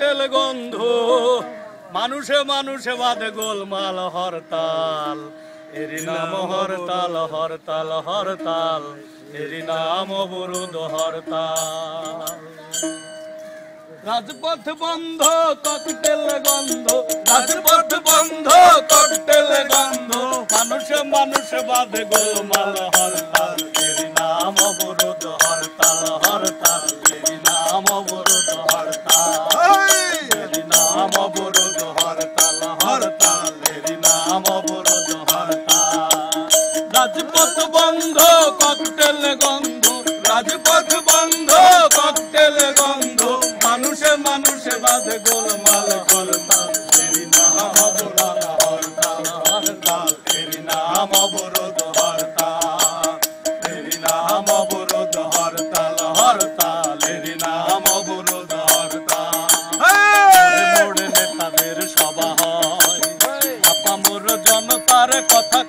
cocktail গন্ধ মানুষে মানুষে বাঁধে গোলমাল হরতাল এরি নাম হরতাল হরতাল হরতাল এরি নাম অবরোধ হরতাল রাজপথ বন্ধ ককটেল গন্ধ রাজপথ বন্ধ ককটেল গন্ধ মানুষে মানুষে বাঁধে গোলমাল হরতাল এরি নাম অবরোধ হরতাল হরতাল এরি নাম অবরোধ হরতাল এরি নাম অবরোধ হরতাল হরতাল এরি নাম অবরোধ হরতাল রাজপথ বন্ধ ককটেল গন্ধ রাজপথ বন্ধ ককটেল গন্ধ মানুষে মানুষে বাঁধে গোলমাল হরতাল এরি নাম অবরোধ হরতাল হরতাল এরি নাম অবরোধ হরতাল এরি নাম অবরোধ হরতাল হরতাল এরি নাম অবরোধ হরতাল মোড়ে মোড়ে নেতাদের সভা হয় আপামর জনতার কথা